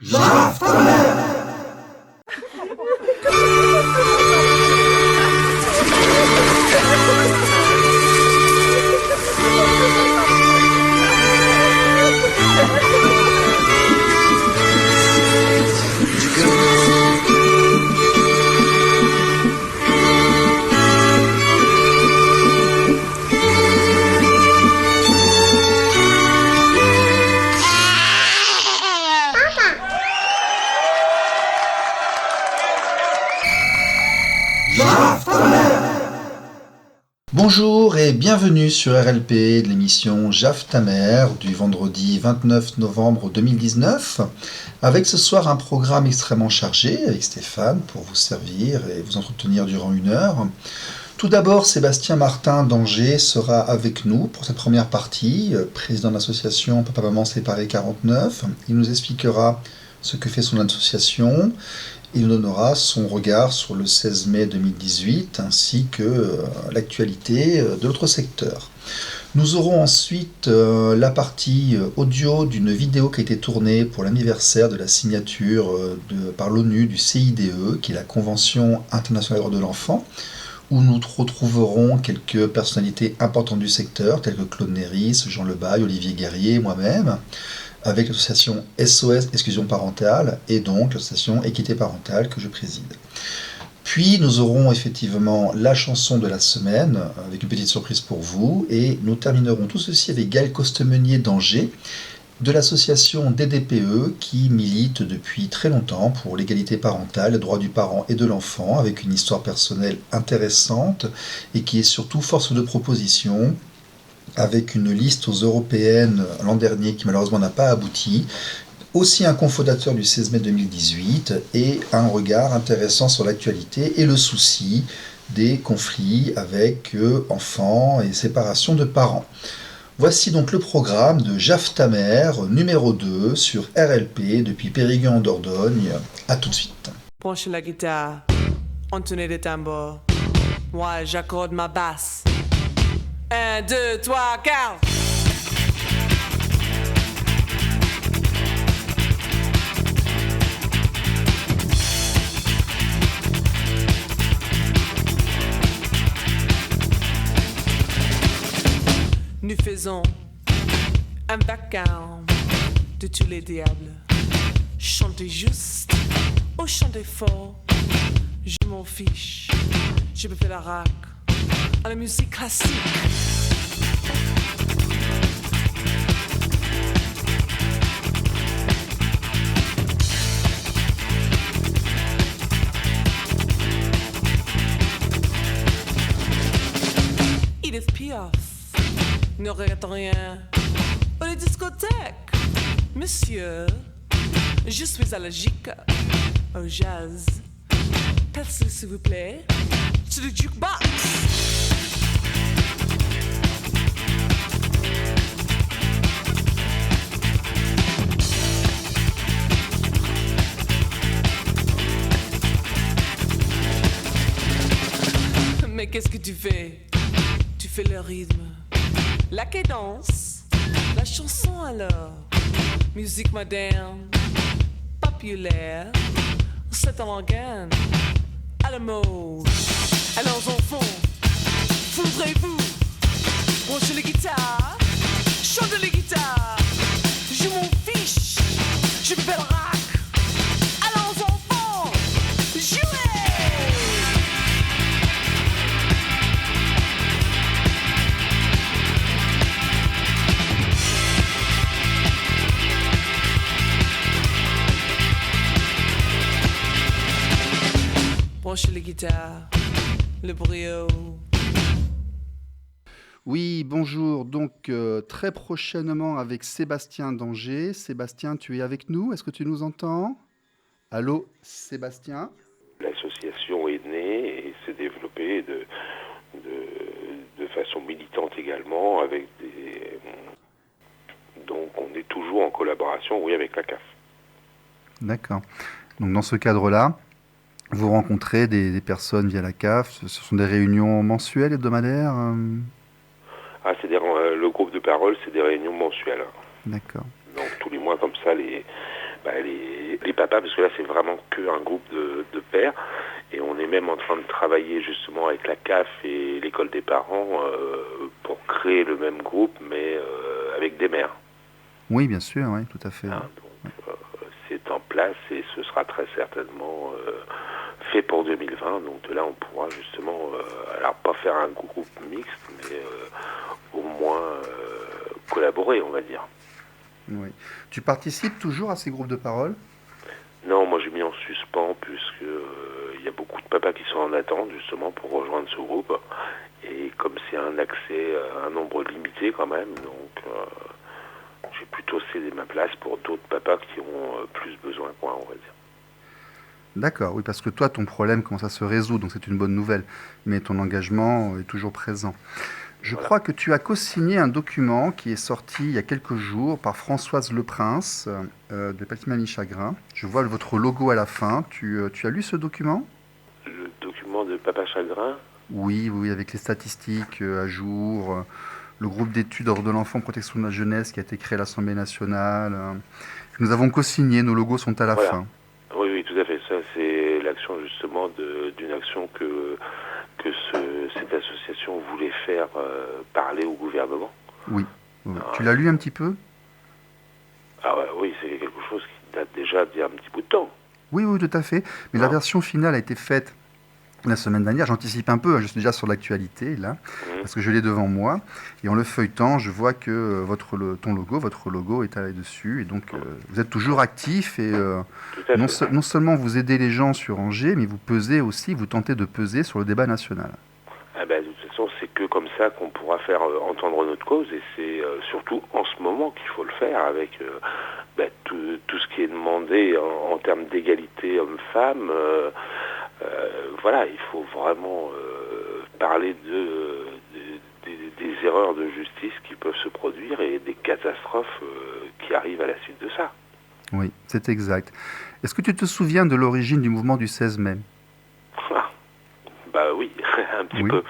Jaf ta mère! Jaf ta mère! Bonjour et bienvenue sur RLP de l'émission Jaf ta mère du vendredi 29 novembre 2019 avec ce soir un programme extrêmement chargé avec Stéphane pour vous servir et vous entretenir durant 1 heure. Tout d'abord, Sébastien Martin d'Angers sera avec nous pour cette première partie, président de l'association Papa Maman Séparés 49. Il nous expliquera ce que fait son association. Il nous donnera son regard sur le 16 mai 2018 ainsi que l'actualité de l'autre secteur. Nous aurons ensuite la partie audio d'une vidéo qui a été tournée pour l'anniversaire de la signature par l'ONU du CIDE, qui est la Convention internationale des droits de l'enfant, où nous retrouverons quelques personnalités importantes du secteur, telles que Claude Néris, Jean Lebaille, Olivier Guerrier, moi-même, avec l'association SOS Exclusion Parentale et donc l'association Équité Parentale que je préside. Puis nous aurons effectivement la chanson de la semaine avec une petite surprise pour vous et nous terminerons tout ceci avec Gaël Costemenier d'Angers de l'association DDPE qui milite depuis très longtemps pour l'égalité parentale, le droit du parent et de l'enfant avec une histoire personnelle intéressante et qui est surtout force de proposition avec une liste aux européennes l'an dernier qui malheureusement n'a pas abouti, aussi un cofondateur du 16 mai 2018 et un regard intéressant sur l'actualité et le souci des conflits avec enfants et séparation de parents. Voici donc le programme de Jaf ta mère numéro 2 sur RLP depuis Périgueux en Dordogne. A tout de suite. Branchez la guitare, entonnez des tambours, moi j'accorde ma basse. 1, 2, 3, 4. Nous faisons un vacarme de tous les diables. Chantez juste ou chantez fort, je m'en fiche. Je peux faire la rac à la musique classique. Edith Piaf, ne regrette rien. Pour les discothèques, monsieur, je suis allergique au jazz. Passez s'il vous plaît to the jukebox. Mais qu'est-ce que tu fais? Tu fais le rythme, la cadence, la chanson alors. Musique moderne, populaire, c'est un organe à la mode. Alors enfants, voudrez-vous branchez les guitares, chantez les guitares, je m'en fiche, je fais le rock. Alors enfants, jouez! Branchez les guitares, le brio. Oui, bonjour. Donc, très prochainement avec Sébastien d'Angers. Sébastien, tu es avec nous? Est-ce que tu nous entends? Allô, Sébastien? L'association est née et s'est développée de façon militante également avec des... Donc, on est toujours en collaboration, oui, avec la CAF. D'accord. Donc, dans ce cadre-là, vous rencontrez des personnes via la CAF. Ce sont des réunions mensuelles, hebdomadaires? Ah, le groupe de parole, c'est des réunions mensuelles. D'accord. Donc tous les mois comme ça, les les papas, parce que là c'est vraiment qu'un groupe de pères, et on est même en train de travailler justement avec la CAF et l'école des parents pour créer le même groupe, mais avec des mères. Oui, bien sûr, oui, tout à fait. Hein, donc c'est en place et ce sera très certainement fait pour 2020. Donc de là on pourra justement, alors pas faire un groupe mixte, mais au moins collaborer, on va dire. Oui. Tu participes toujours à ces groupes de parole? Non, moi j'ai mis en suspens puisque il y a beaucoup de papas qui sont en attente justement pour rejoindre ce groupe. Et comme c'est un accès à un nombre limité quand même, donc j'ai plutôt cédé ma place pour d'autres papas qui ont plus besoin que moi, on va dire. D'accord, oui, parce que toi, ton problème commence à se résoudre, donc c'est une bonne nouvelle. Mais ton engagement est toujours présent. Je Voilà. crois que tu as co-signé un document qui est sorti il y a quelques jours par Françoise Leprince de Petit Mamie Chagrin. Je vois votre logo à la fin. Tu as lu ce document? Le document de Papa Chagrin. Oui, oui, avec les statistiques à jour, le groupe d'études de l'enfant, protection de la jeunesse qui a été créé à l'Assemblée nationale. Nous avons co-signé, nos logos sont à la Voilà. fin. Oui, oui, tout à fait. Ça, c'est l'action justement d'une action que cette association voulait faire parler au gouvernement. Oui, oui. Ah, Tu l'as lu un petit peu? Ah ouais, oui, c'est quelque chose qui date déjà d'il y a un petit bout de temps. Oui, oui, tout à fait. Mais la Ah. version finale a été faite la semaine dernière. J'anticipe un peu, hein, je suis déjà sur l'actualité là, parce que je l'ai devant moi. Et en le feuilletant, je vois que votre logo est là-dessus. Et donc, vous êtes toujours actif et Tout à fait. non seulement vous aidez les gens sur Angers, mais vous pesez aussi, vous tentez de peser sur le débat national. Ah ben, de toute façon, c'est que comme ça qu'on pourra faire entendre notre cause, et c'est surtout en ce moment qu'il faut le faire avec tout ce qui est demandé en termes d'égalité homme-femme. Voilà, il faut vraiment parler des erreurs de justice qui peuvent se produire et des catastrophes qui arrivent à la suite de ça. Oui, c'est exact. Est-ce que tu te souviens de l'origine du mouvement du 16 mai? Bah oui, un petit Oui. peu.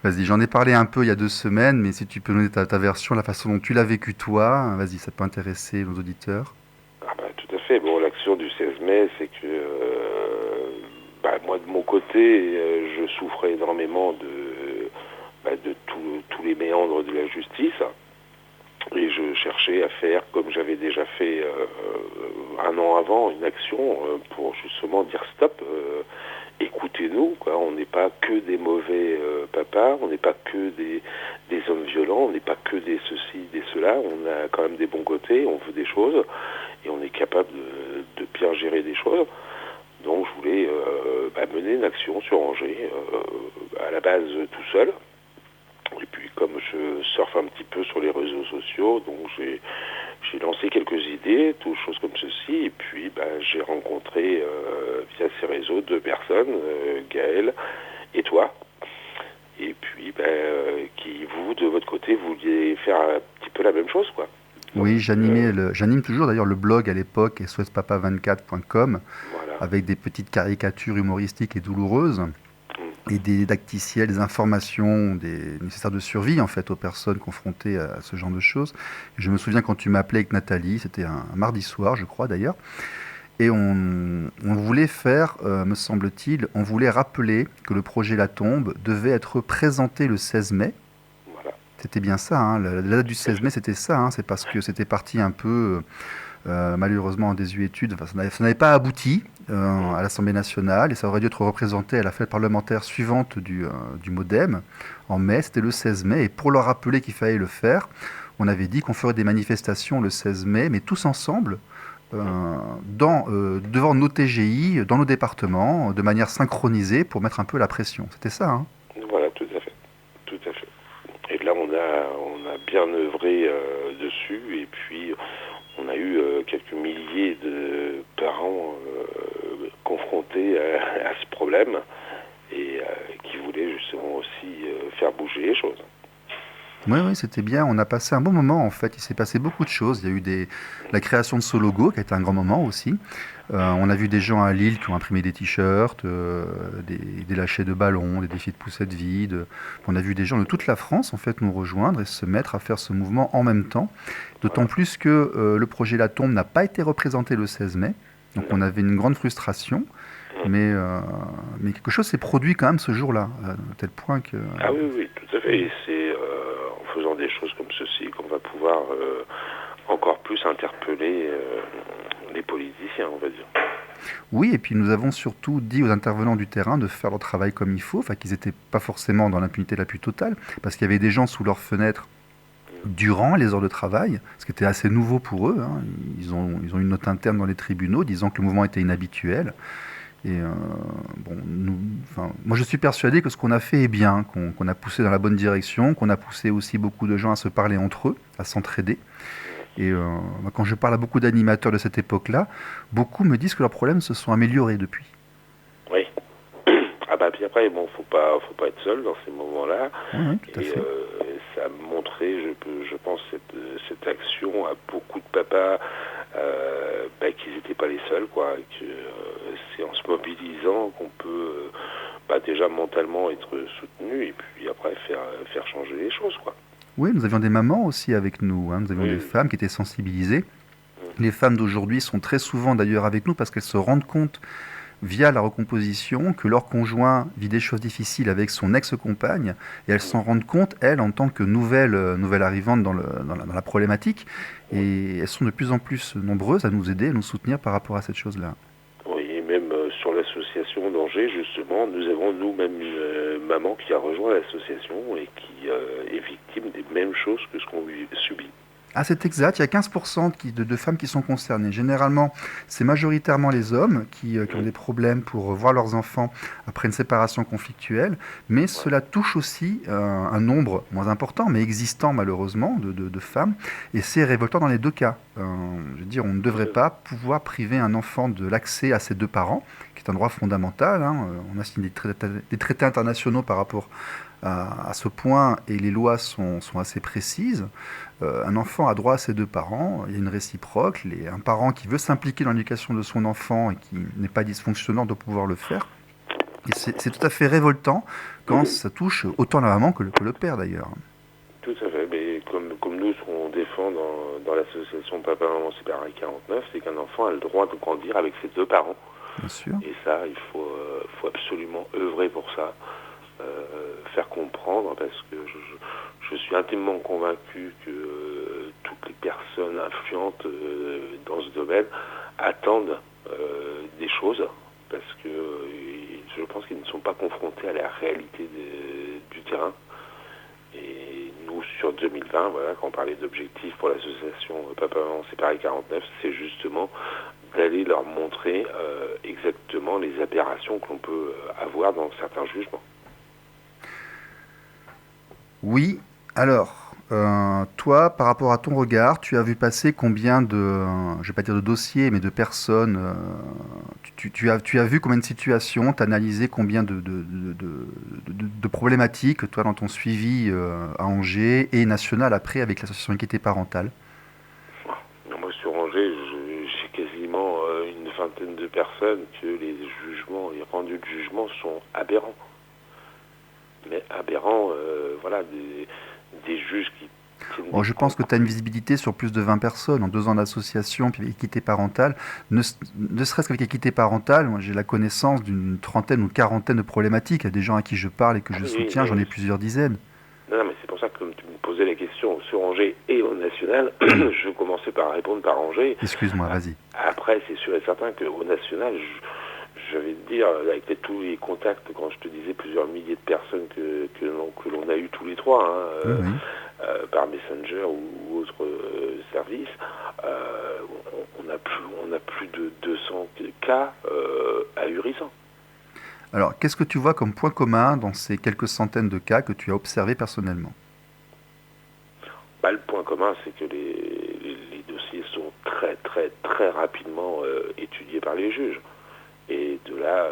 Vas-y, j'en ai parlé un peu il y a 2 semaines, mais si tu peux donner ta version, la façon dont tu l'as vécu toi, vas-y, ça peut intéresser nos auditeurs. Ah bah, tout à fait. Bon, l'action du 16 mai, c'est que moi, de mon côté, je souffrais énormément de tous les méandres de la justice. Et je cherchais à faire, comme j'avais déjà fait un an avant, une action pour justement dire stop, écoutez-nous, quoi. On n'est pas que des mauvais papas, on n'est pas que des hommes violents, on n'est pas que des ceci, des cela, on a quand même des bons côtés, on veut des choses, et on est capable de bien gérer des choses. Donc je voulais mener une action sur Angers, à la base tout seul. Et puis comme je surfe un petit peu sur les réseaux sociaux, donc j'ai lancé quelques idées, toutes choses comme ceci, et puis j'ai rencontré via ces réseaux 2 personnes, Gaël et toi, et puis qui vous, de votre côté, vouliez faire un petit peu la même chose, quoi. Donc, Oui, j'anime toujours d'ailleurs le blog à l'époque, sospapa24.com, voilà. avec des petites caricatures humoristiques et douloureuses, et des didacticiels, des informations nécessaires de survie en fait aux personnes confrontées à ce genre de choses. Et je me souviens quand tu m'appelais avec Nathalie, c'était un mardi soir je crois d'ailleurs, et on voulait faire, me semble-t-il, on voulait rappeler que le projet La Tombe devait être présenté le 16 mai. Voilà. C'était bien ça, hein, la date du 16 mai c'était ça, hein, c'est parce que c'était parti un peu malheureusement en désuétude, enfin, ça n'avait pas abouti à l'Assemblée nationale et ça aurait dû être représenté à la fête parlementaire suivante du MoDem en mai, c'était le 16 mai, et pour leur rappeler qu'il fallait le faire, on avait dit qu'on ferait des manifestations le 16 mai, mais tous ensemble, devant nos TGI, dans nos départements, de manière synchronisée pour mettre un peu la pression. C'était ça, hein? Voilà, tout à fait. Tout à fait. Et là, on a bien œuvré dessus, et puis on a eu quelques milliers de parents confrontés à ce problème et qui voulaient justement aussi faire bouger les choses. Oui, oui, c'était bien. On a passé un bon moment, en fait. Il s'est passé beaucoup de choses. Il y a eu la création de ce logo, qui a été un grand moment aussi. On a vu des gens à Lille qui ont imprimé des t-shirts, des lâchers de ballons, des défis de poussettes vides. On a vu des gens de toute la France, en fait, nous rejoindre et se mettre à faire ce mouvement en même temps. D'autant plus que le projet La Tombe n'a pas été représenté le 16 mai. Donc on avait une grande frustration, mais quelque chose s'est produit quand même ce jour-là, à tel point que... Ah oui, oui, tout à fait. Et c'est en faisant des choses comme ceci qu'on va pouvoir encore plus interpeller les politiciens, on va dire. Oui, et puis nous avons surtout dit aux intervenants du terrain de faire leur travail comme il faut, enfin qu'ils n'étaient pas forcément dans l'impunité la plus totale, parce qu'il y avait des gens sous leurs fenêtres durant les heures de travail, ce qui était assez nouveau pour eux. Hein. Ils ont une note interne dans les tribunaux disant que le mouvement était inhabituel. Et moi je suis persuadé que ce qu'on a fait est bien, qu'on a poussé dans la bonne direction, qu'on a poussé aussi beaucoup de gens à se parler entre eux, à s'entraider. Et quand je parle à beaucoup d'animateurs de cette époque-là, beaucoup me disent que leurs problèmes se sont améliorés depuis. Oui. Ah bah puis après, bon, faut pas être seul dans ces moments-là. Oui, tout à fait. Ça a montré, je pense, cette action à beaucoup de papas qu'ils n'étaient pas les seuls, quoi. Et que c'est en se mobilisant qu'on peut déjà mentalement être soutenu et puis après faire changer les choses, quoi. Oui, nous avions des mamans aussi avec nous, hein. Nous avions des femmes qui étaient sensibilisées. Les femmes d'aujourd'hui sont très souvent d'ailleurs avec nous parce qu'elles se rendent compte via la recomposition que leur conjoint vit des choses difficiles avec son ex-compagne et elles s'en rendent compte, elles, en tant que nouvelle arrivante dans la problématique, et elles sont de plus en plus nombreuses à nous aider, à nous soutenir par rapport à cette chose-là. Oui, et même sur l'association d'Angers, justement, nous avons nous-mêmes une maman qui a rejoint l'association et qui est victime des mêmes choses que ce qu'on subit. Ah, c'est exact, il y a 15% de femmes qui sont concernées. Généralement, c'est majoritairement les hommes qui ont des problèmes pour voir leurs enfants après une séparation conflictuelle, mais cela touche aussi un nombre moins important, mais existant malheureusement, de femmes, et c'est révoltant dans les deux cas. Je veux dire, on ne devrait pas pouvoir priver un enfant de l'accès à ses deux parents, qui est un droit fondamental. Hein. On a signé des traités internationaux par rapport à ce point, et les lois sont assez précises. Un enfant a droit à ses deux parents, il y a une réciproque, un parent qui veut s'impliquer dans l'éducation de son enfant et qui n'est pas dysfonctionnant doit pouvoir le faire. Et c'est tout à fait révoltant quand ça touche autant la maman que le père d'ailleurs. Tout à fait, mais comme nous, ce qu'on défend dans l'association Papa Maman Séparés 49, c'est qu'un enfant a le droit de grandir avec ses deux parents. Bien sûr. Et ça, il faut absolument œuvrer pour ça. Faire comprendre, parce que je suis intimement convaincu que toutes les personnes influentes dans ce domaine attendent des choses, parce que je pense qu'ils ne sont pas confrontés à la réalité du terrain. Et nous, sur 2020, voilà, quand on parlait d'objectifs pour l'association Papa Maman Séparés 49, c'est justement d'aller leur montrer exactement les aberrations que l'on peut avoir dans certains jugements. Oui, alors, toi, par rapport à ton regard, tu as vu passer combien je ne vais pas dire de dossiers, mais de personnes, tu as vu combien de situations, tu as analysé combien de problématiques, toi, dans ton suivi à Angers et national après avec l'association Équité Parentale? Moi, sur Angers, j'ai quasiment une vingtaine de personnes que les rendus de jugement sont aberrants. Mais aberrants, des juges qui... Bon, je pense que tu as une visibilité sur plus de 20 personnes en 2 ans d'association, puis équité parentale. Ne serait-ce qu'avec équité parentale, moi j'ai la connaissance d'une trentaine ou quarantaine de problématiques. Il y a des gens à qui je parle et que je soutiens, j'en ai plusieurs dizaines. Non, mais c'est pour ça que comme tu me posais la question sur Angers et au national, je commençais par répondre par Angers. Excuse-moi, vas-y. Après, c'est sûr et certain qu'au national, je vais te dire, avec tous les contacts, quand je te disais plusieurs milliers de personnes que l'on a eu tous les trois, hein, par Messenger ou autres services, on a plus de 200 cas ahurissants. Alors, qu'est-ce que tu vois comme point commun dans ces quelques centaines de cas que tu as observés personnellement? Le point commun, c'est que les dossiers sont très, très, très rapidement étudiés par les juges. Et de là,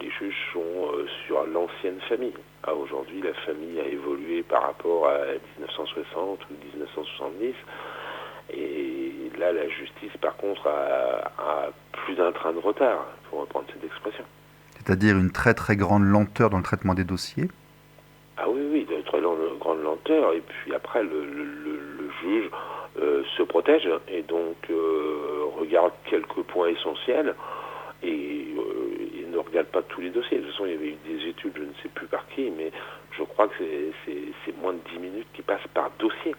les juges sont sur l'ancienne famille. Aujourd'hui, la famille a évolué par rapport à 1960 ou 1970. Et là, la justice, par contre, a plus d'un train de retard, pour reprendre cette expression. C'est-à-dire une très très grande lenteur dans le traitement des dossiers? Ah oui, de très grande lenteur. Et puis après, le juge se protège et donc regarde quelques points essentiels et il ne regarde pas tous les dossiers. De toute façon, il y avait eu des études, je ne sais plus par qui, mais je crois que c'est moins de 10 minutes qui passent par dossier.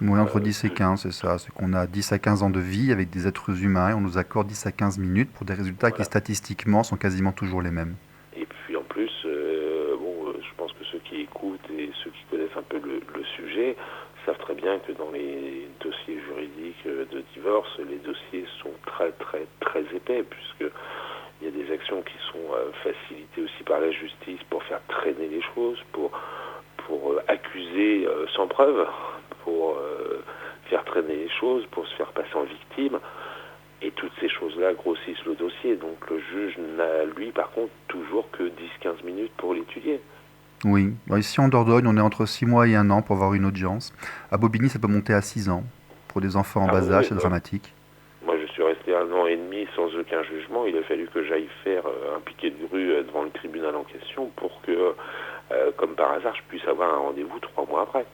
Oui, entre 10 et 15, c'est ça. C'est qu'on a 10 à 15 ans de vie avec des êtres humains et on nous accorde 10 à 15 minutes pour des résultats qui statistiquement sont quasiment toujours les mêmes. Et puis en plus, je pense que ceux qui écoutent et ceux qui connaissent un peu le sujet savent très bien que dans les dossiers juridiques de divorce, les dossiers sont très très très épais, puisque il y a des actions qui sont facilitées aussi par la justice pour faire traîner les choses, pour accuser sans preuve, pour faire traîner les choses, pour se faire passer en victime. Et toutes ces choses-là grossissent le dossier. Donc le juge n'a, lui, par contre, toujours que 10-15 minutes pour l'étudier. Oui, ici en Dordogne, on est entre 6 mois et 1 an pour avoir une audience. À Bobigny, ça peut monter à 6 ans. Pour des enfants en bas âge, c'est dramatique. Moi, je suis resté 1 an et demi sans aucun jugement. Il a fallu que j'aille faire un piquet de grue devant le tribunal en question pour que, comme par hasard, je puisse avoir un rendez-vous 3 mois après.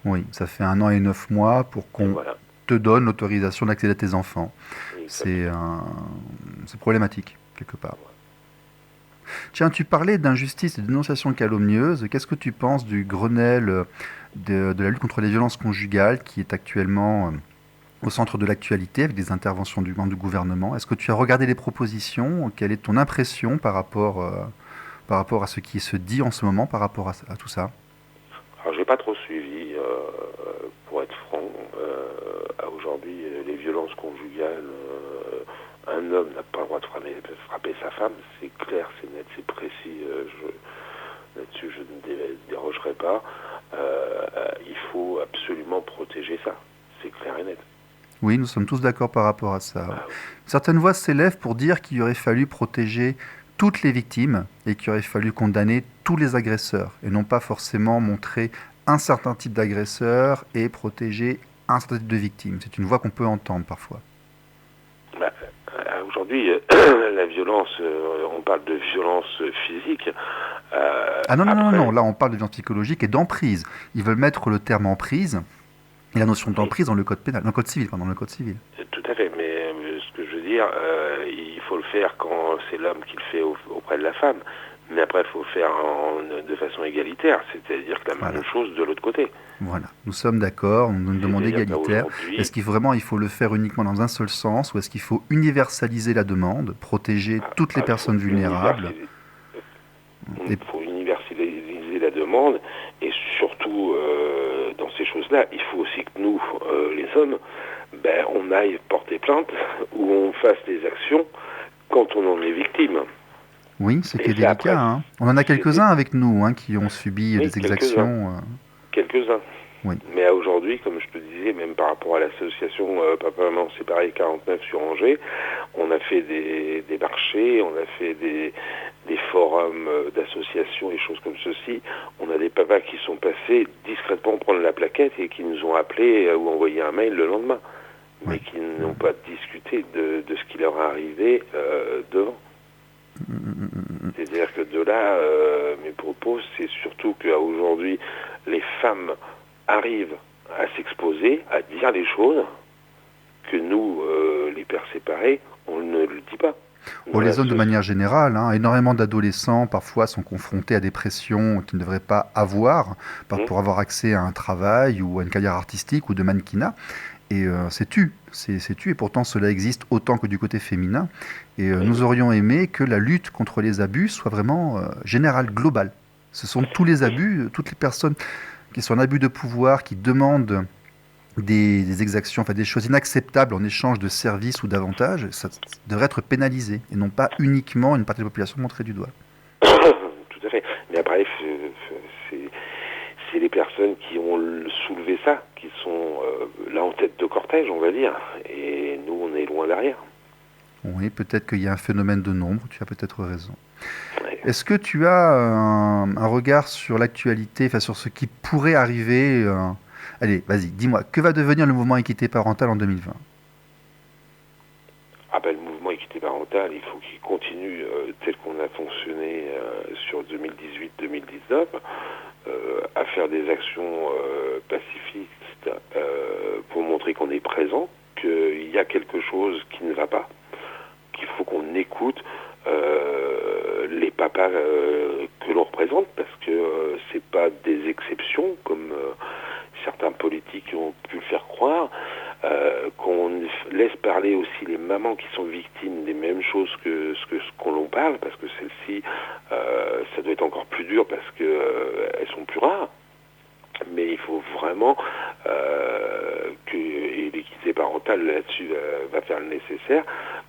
Oui, ça fait 1 an et 9 mois pour qu'on te donne l'autorisation d'accéder à tes enfants. C'est problématique, quelque part. Tiens, tu parlais d'injustice et de dénonciation calomnieuse. Qu'est-ce que tu penses du Grenelle de la lutte contre les violences conjugales qui est actuellement au centre de l'actualité avec des interventions du gouvernement? Est-ce que tu as regardé les propositions? Quelle est ton impression par rapport à ce qui se dit en ce moment par rapport à tout ça? Alors, j'ai pas trop suivi, pour être franc. Aujourd'hui, les violences conjugales, un homme n'a pas le droit de frapper sa femme, c'est clair, c'est net, c'est précis. Là-dessus, je ne dérogerai pas. Il faut absolument protéger ça, c'est clair et net. Oui, nous sommes tous d'accord par rapport à ça. Certaines voix s'élèvent pour dire qu'il aurait fallu protéger toutes les victimes et qu'il aurait fallu condamner tous les agresseurs et non pas forcément montrer un certain type d'agresseur et protéger un certain type de victimes. C'est une voix qu'on peut entendre parfois. Aujourd'hui, la violence, on parle de violence physique. Non, là on parle de violence psychologique et d'emprise. Ils veulent mettre le terme emprise et la notion d'emprise dans le code pénal, dans le code civil. Tout à fait, mais ce que je veux dire, il faut le faire quand c'est l'homme qui le fait auprès de la femme. Mais après, il faut le faire de façon égalitaire, c'est-à-dire que la même chose de l'autre côté. Voilà, nous sommes d'accord, on nous demande égalitaire. Est-ce qu'il faut le faire uniquement dans un seul sens ou est-ce qu'il faut universaliser la demande, protéger toutes les personnes vulnérables? Il faut universaliser la demande et surtout, dans ces choses-là, il faut aussi que nous, les hommes, on aille porter plainte ou on fasse des actions quand on en est victime. Oui, c'est qui est délicat. Hein. On en a quelques-uns avec nous qui ont subi des exactions. Quelques-uns. Oui. Mais aujourd'hui, comme je te disais, même par rapport à l'association Papa-Maman Séparés 49 sur Angers, on a fait des marchés, on a fait des forums d'associations et choses comme ceci. On a des papas qui sont passés discrètement prendre la plaquette et qui nous ont appelés ou envoyé un mail le lendemain, mais qui n'ont pas discuté de ce qui leur est arrivé devant. C'est-à-dire que de là, mes propos, c'est surtout qu'aujourd'hui, les femmes arrivent à s'exposer, à dire les choses que nous, les pères séparés, on ne le dit pas. Les hommes de manière générale, énormément d'adolescents parfois sont confrontés à des pressions qu'ils ne devraient pas avoir pour avoir accès à un travail ou à une carrière artistique ou de mannequinat. Et c'est tu, et pourtant cela existe autant que du côté féminin. Et nous aurions aimé que la lutte contre les abus soit vraiment générale, globale. Ce sont tous les abus, toutes les personnes qui sont en abus de pouvoir, qui demandent des exactions, des choses inacceptables en échange de services ou d'avantages, ça devrait être pénalisé et non pas uniquement une partie de la population montrée du doigt. Tout à fait. Mais après, c'est les personnes qui ont soulevé ça, qui sont là en tête de cortège, on va dire, et nous, on est loin derrière. Oui, peut-être qu'il y a un phénomène de nombre, tu as peut-être raison. Ouais. Est-ce que tu as un regard sur l'actualité, sur ce qui pourrait arriver Allez, vas-y, dis-moi, que va devenir le mouvement équité parentale en 2020 ? Le mouvement équité parentale, il faut qu'il continue tel qu'on a fonctionné sur 2018-2019, à faire des actions pacifistes pour montrer qu'on est présent, qu'il y a quelque chose qui ne va pas, qu'il faut qu'on écoute les papas que l'on représente, parce que c'est pas des exceptions comme certains politiques ont pu le faire croire, qu'on laisse parler aussi les mamans qui sont victimes des mêmes choses que ce qu'on l'on parle, parce que celles-ci, ça doit être encore plus dur parce que elles sont plus rares. Mais il faut vraiment et l'équité parentale là-dessus va faire le nécessaire,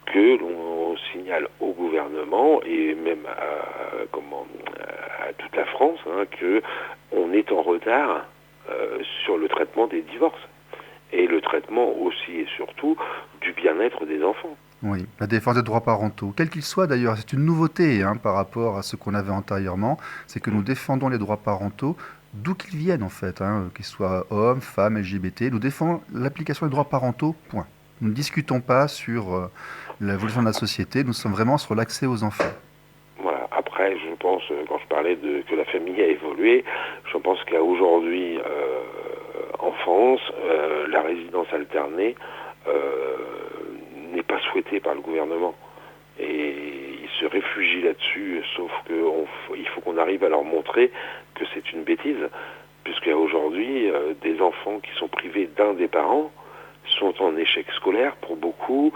que l'on signale au gouvernement et même à toute la France que on est en retard sur le traitement des divorces et le traitement aussi et surtout du bien-être des enfants. Oui, la défense des droits parentaux, quels qu'ils soient d'ailleurs, c'est une nouveauté par rapport à ce qu'on avait antérieurement, c'est que nous défendons les droits parentaux d'où qu'ils viennent en fait, qu'ils soient hommes, femmes, LGBT, nous défendons l'application des droits parentaux, point. Nous ne discutons pas sur l'évolution de la société, nous sommes vraiment sur l'accès aux enfants. Voilà. Après, je pense, quand je parlais que la famille a évolué, je pense qu'aujourd'hui, en France, la résidence alternée n'est pas souhaitée par le gouvernement. Et ils se réfugient là-dessus, sauf qu'il faut qu'on arrive à leur montrer que c'est une bêtise, puisqu'il y a aujourd'hui des enfants qui sont privés d'un des parents, sont en échec scolaire pour beaucoup,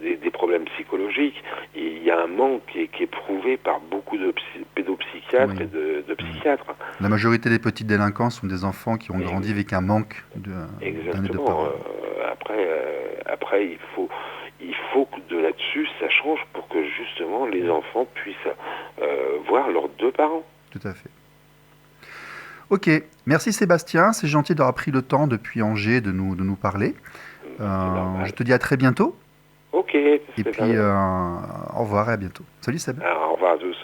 des problèmes psychologiques. Et il y a un manque qui est prouvé par beaucoup de pédopsychiatres et de psychiatres. La majorité des petits délinquants sont des enfants qui ont grandi avec un manque d'un des deux parents. Après, il faut que de là-dessus, ça change pour que justement les enfants puissent voir leurs deux parents. Tout à fait. Ok, merci Sébastien, c'est gentil d'avoir pris le temps depuis Angers de nous parler. Je te dis à très bientôt. Ok. Et puis au revoir et à bientôt. Salut Seb. Au revoir à tous.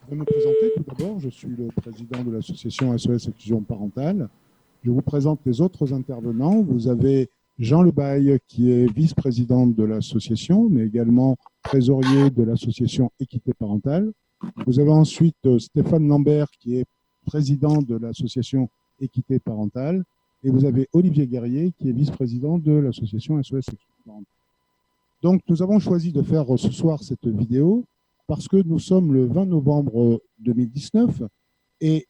Je vais me présenter tout d'abord. Je suis le président de l'association SOS Exclusion Parentale. Je vous présente les autres intervenants. Vous avez Jean Lebaille, qui est vice-président de l'association, mais également trésorier de l'association Équité Parentale. Vous avez ensuite Stéphane Lambert, qui est président de l'association Équité Parentale. Et vous avez Olivier Guerrier, qui est vice-président de l'association SOS Exclusion Parentale. Donc, nous avons choisi de faire ce soir cette vidéo parce que nous sommes le 20 novembre 2019 et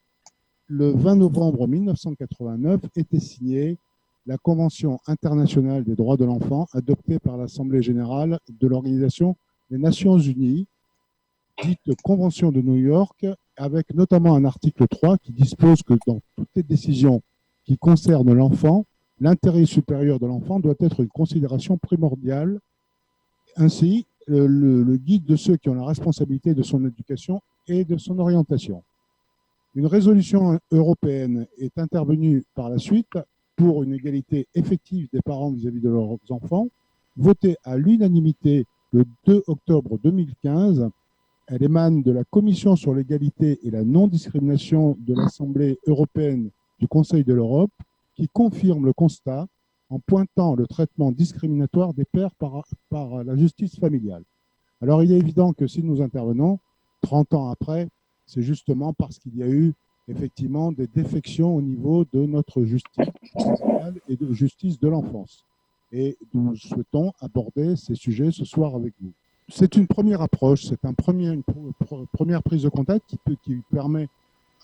le 20 novembre 1989 était signée la Convention internationale des droits de l'enfant adoptée par l'Assemblée générale de l'Organisation des Nations unies, dite Convention de New York, avec notamment un article 3 qui dispose que dans toutes les décisions qui concernent l'enfant, l'intérêt supérieur de l'enfant doit être une considération primordiale. Ainsi, le guide de ceux qui ont la responsabilité de son éducation et de son orientation. Une résolution européenne est intervenue par la suite pour une égalité effective des parents vis-à-vis de leurs enfants, votée à l'unanimité le 2 octobre 2015. Elle émane de la Commission sur l'égalité et la non-discrimination de l'Assemblée européenne du Conseil de l'Europe, qui confirme le constat en pointant le traitement discriminatoire des pères par la justice familiale. Alors, il est évident que si nous intervenons 30 ans après, c'est justement parce qu'il y a eu effectivement des défections au niveau de notre justice familiale et de justice de l'enfance. Et nous souhaitons aborder ces sujets ce soir avec vous. C'est une première approche, c'est une première prise de contact qui permet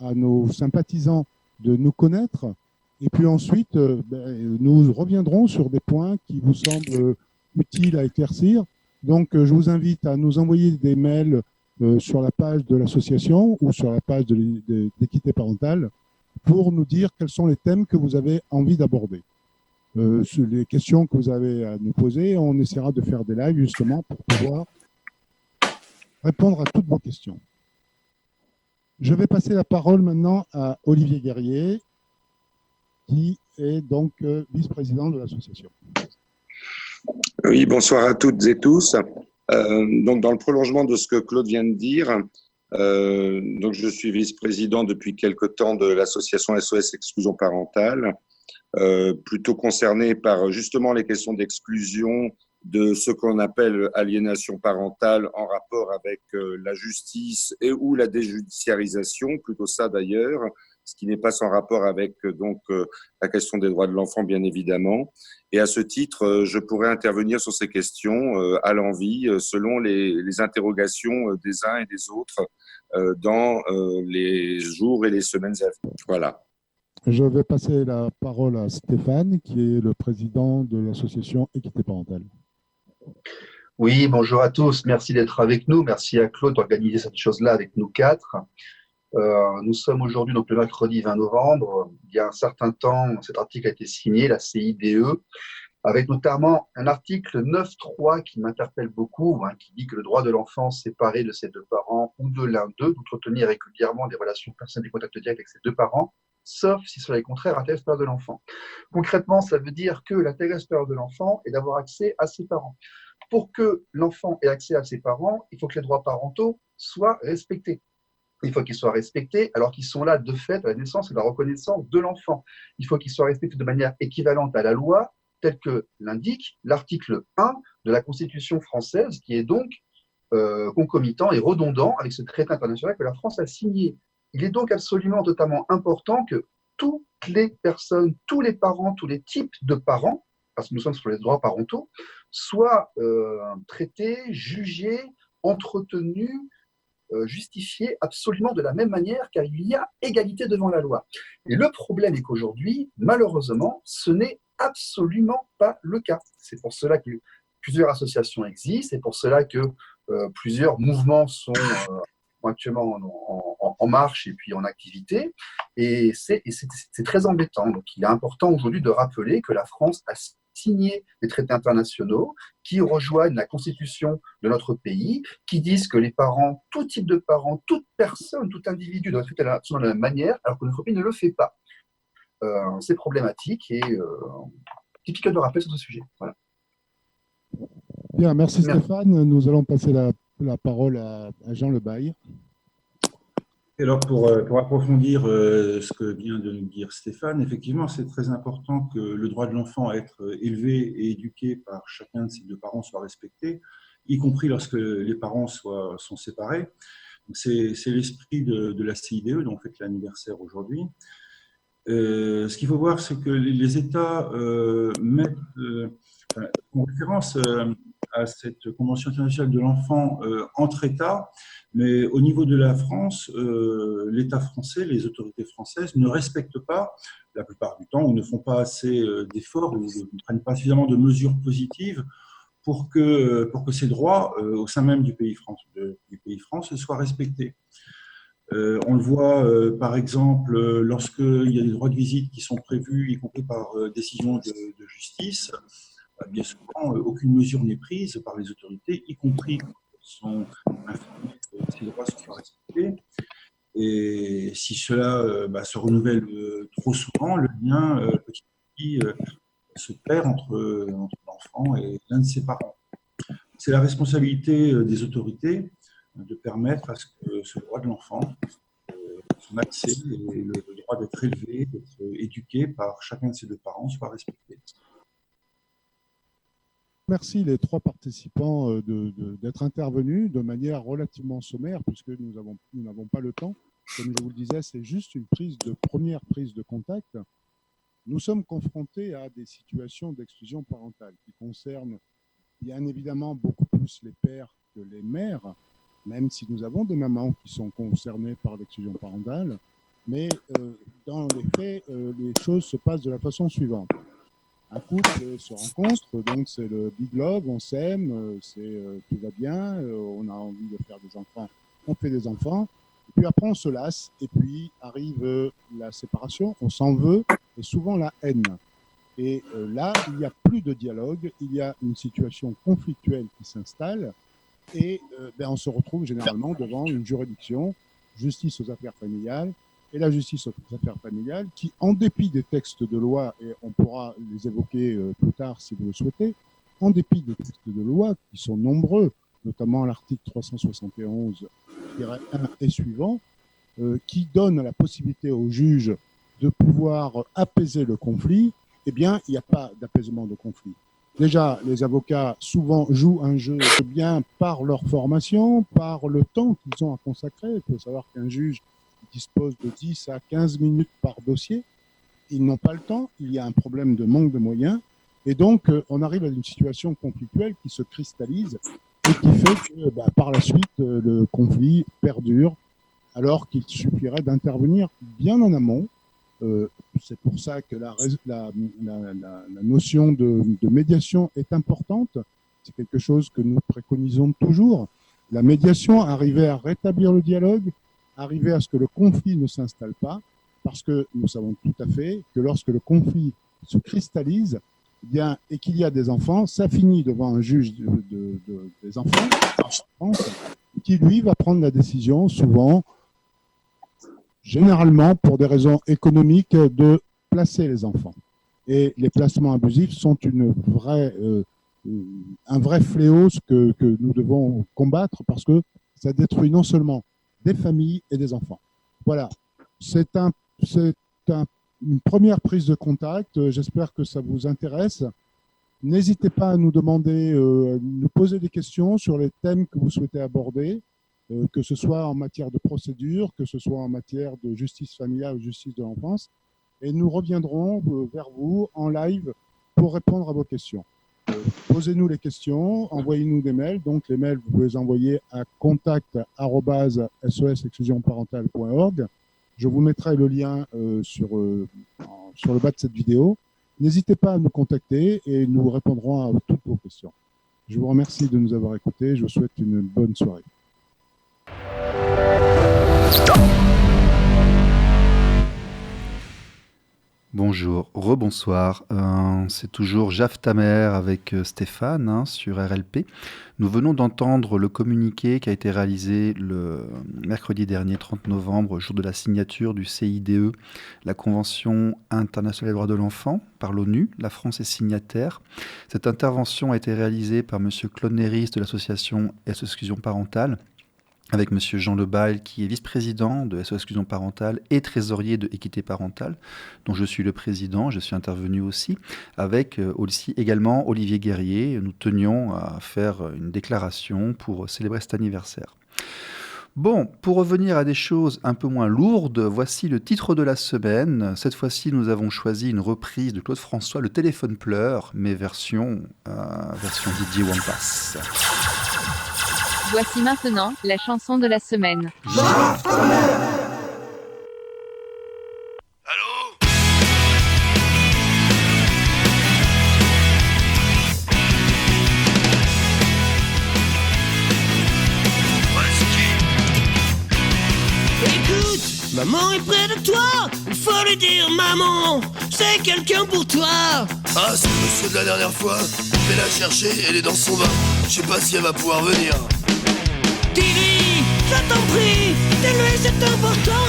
à nos sympathisants de nous connaître. Et puis ensuite, nous reviendrons sur des points qui vous semblent utiles à éclaircir. Donc, je vous invite à nous envoyer des mails sur la page de l'association ou sur la page d'Équité Parentale pour nous dire quels sont les thèmes que vous avez envie d'aborder. Les questions que vous avez à nous poser, on essaiera de faire des lives justement pour pouvoir répondre à toutes vos questions. Je vais passer la parole maintenant à Olivier Guerrier, qui est donc vice-président de l'association. Oui, bonsoir à toutes et tous. Donc, dans le prolongement de ce que Claude vient de dire, donc je suis vice-président depuis quelque temps de l'association SOS Exclusion Parentale, plutôt concerné par justement les questions d'exclusion de ce qu'on appelle aliénation parentale en rapport avec la justice et ou la déjudiciarisation, plutôt ça d'ailleurs, ce qui n'est pas sans rapport avec la question des droits de l'enfant, bien évidemment. Et à ce titre, je pourrais intervenir sur ces questions à l'envi, selon les interrogations des uns et des autres dans les jours et les semaines à venir. Voilà. Je vais passer la parole à Stéphane, qui est le président de l'association Équité Parentale. Oui, bonjour à tous. Merci d'être avec nous. Merci à Claude d'organiser cette chose-là avec nous quatre. Nous sommes aujourd'hui donc le mercredi 20 novembre. Il y a un certain temps, cet article a été signé, la CIDE, avec notamment un article 9.3 qui m'interpelle beaucoup, qui dit que le droit de l'enfant séparé de ses deux parents ou de l'un d'eux d'entretenir régulièrement des relations personnelles et contacts directs avec ses deux parents, sauf si cela est contraire à l'intérêt supérieur de l'enfant. Concrètement, ça veut dire que l'intérêt supérieur de l'enfant est d'avoir accès à ses parents. Pour que l'enfant ait accès à ses parents, il faut que les droits parentaux soient respectés. Il faut qu'ils soient respectés alors qu'ils sont là de fait à la naissance et la reconnaissance de l'enfant. Il faut qu'ils soient respectés de manière équivalente à la loi, tel que l'indique l'article 1 de la Constitution française, qui est donc concomitant et redondant avec ce traité international que la France a signé. Il est donc absolument totalement important que toutes les personnes, tous les parents, tous les types de parents, parce que nous sommes sur les droits parentaux, soient traités, jugés, entretenus, justifiés absolument de la même manière, car il y a égalité devant la loi. Et le problème est qu'aujourd'hui, malheureusement, ce n'est absolument pas le cas. C'est pour cela que plusieurs associations existent, c'est pour cela que plusieurs mouvements sont actuellement en marche et puis en activité. Et c'est très embêtant. Donc, il est important aujourd'hui de rappeler que la France a signé des traités internationaux qui rejoignent la Constitution de notre pays, qui disent que les parents, tout type de parents, toute personne, tout individu doit être traité de la même manière, alors que notre pays ne le fait pas. C'est problématique et petit piqueur de rappel sur ce sujet. Voilà. Bien, merci Stéphane. Nous allons passer la parole à Jean Lebaille. Alors, pour approfondir ce que vient de nous dire Stéphane, effectivement, c'est très important que le droit de l'enfant à être élevé et éduqué par chacun de ses deux parents soit respecté, y compris lorsque les parents sont séparés. C'est l'esprit de la CIDE, dont on fête l'anniversaire aujourd'hui. Ce qu'il faut voir, c'est que les États mettent en référence à cette Convention internationale de l'enfant entre États, mais au niveau de la France, l'État français, les autorités françaises ne respectent pas, la plupart du temps, ou ne font pas assez d'efforts, ou ne prennent pas suffisamment de mesures positives pour que ces droits, au sein même du pays France, soient respectés. On le voit, par exemple, lorsqu'il y a des droits de visite qui sont prévus, y compris par décision de justice, bien souvent, aucune mesure n'est prise par les autorités, y compris quand elles sont informées que ces droits soient respectés. Et si cela se renouvelle trop souvent, le lien petit à petit se perd entre l'enfant et l'un de ses parents. C'est la responsabilité des autorités de permettre à ce que ce droit de l'enfant, son accès et le droit d'être élevé, d'être éduqué par chacun de ses deux parents soit respecté. Merci les trois participants d'être intervenus de manière relativement sommaire, puisque nous n'avons pas le temps. Comme je vous le disais, c'est juste une première prise de contact. Nous sommes confrontés à des situations d'exclusion parentale qui concernent bien évidemment beaucoup plus les pères que les mères, même si nous avons des mamans qui sont concernées par l'exclusion parentale. Mais dans les faits, les choses se passent de la façon suivante. Un couple se rencontre, donc c'est le big love, on s'aime, tout va bien, on a envie de faire des enfants, on fait des enfants, et puis après on se lasse, et puis arrive la séparation, on s'en veut, et souvent la haine. Et là, il n'y a plus de dialogue, il y a une situation conflictuelle qui s'installe, et on se retrouve généralement devant une juridiction, justice aux affaires familiales, et la justice aux affaires familiales, qui, en dépit des textes de loi, et on pourra les évoquer plus tard si vous le souhaitez, en dépit des textes de loi qui sont nombreux, notamment l'article 371-1 et suivant, qui donne la possibilité au juge de pouvoir apaiser le conflit, eh bien, il n'y a pas d'apaisement de conflit. déjà, les avocats souvent jouent un jeu bien par leur formation, par le temps qu'ils ont à consacrer. Il faut savoir qu'un juge dispose de 10 à 15 minutes par dossier. Ils n'ont pas le temps, il y a un problème de manque de moyens. Et donc, on arrive à une situation conflictuelle qui se cristallise et qui fait que par la suite, le conflit perdure, alors qu'il suffirait d'intervenir bien en amont. C'est pour ça que la notion de médiation est importante. C'est quelque chose que nous préconisons toujours. La médiation, arriver à rétablir le dialogue, arriver à ce que le conflit ne s'installe pas, parce que nous savons tout à fait que lorsque le conflit se cristallise, bien, et qu'il y a des enfants, ça finit devant un juge des enfants, qui lui va prendre la décision, souvent, généralement pour des raisons économiques, de placer les enfants. Et les placements abusifs sont un vrai fléau que nous devons combattre, parce que ça détruit non seulement des familles et des enfants. Voilà, c'est une première prise de contact. J'espère que ça vous intéresse. N'hésitez pas à nous demander, nous poser des questions sur les thèmes que vous souhaitez aborder, que ce soit en matière de procédure, que ce soit en matière de justice familiale ou justice de l'enfance. Et nous reviendrons vers vous en live pour répondre à vos questions. Posez-nous les questions, envoyez-nous des mails. Donc, les mails, vous pouvez les envoyer à contact@sos-exclusionparentale.org. Je vous mettrai le lien sur le bas de cette vidéo. N'hésitez pas à nous contacter et nous répondrons à toutes vos questions. Je vous remercie de nous avoir écoutés. Je vous souhaite une bonne soirée. Bonjour, rebonsoir. C'est toujours Jaf Tamer avec Stéphane sur RLP. Nous venons d'entendre le communiqué qui a été réalisé le mercredi dernier, 30 novembre, jour de la signature du CIDE, la Convention internationale des droits de l'enfant, par l'ONU. La France est signataire. Cette intervention a été réalisée par M. Claude Néris de l'association SOS Exclusion Parentale, avec M. Jean Lebail, qui est vice-président de SOS Exclusion Parentale et trésorier de Équité Parentale, dont je suis le président. Je suis intervenu aussi, avec aussi également Olivier Guerrier. Nous tenions à faire une déclaration pour célébrer cet anniversaire. Bon, pour revenir à des choses un peu moins lourdes, voici le titre de la semaine. Cette fois-ci, nous avons choisi une reprise de Claude François, Le téléphone pleure, mais version Didier Wampas. Voici maintenant la chanson de la semaine. Jaf Tamer. Allô ? Ouais, c'est qui ? Écoute, maman est près de toi. Il faut lui dire maman, c'est quelqu'un pour toi. Ah, c'est le monsieur de la dernière fois. Je vais la chercher, elle est dans son bain. Je sais pas si elle va pouvoir venir. Dis-lui, je t'en prie, dis-lui c'est important.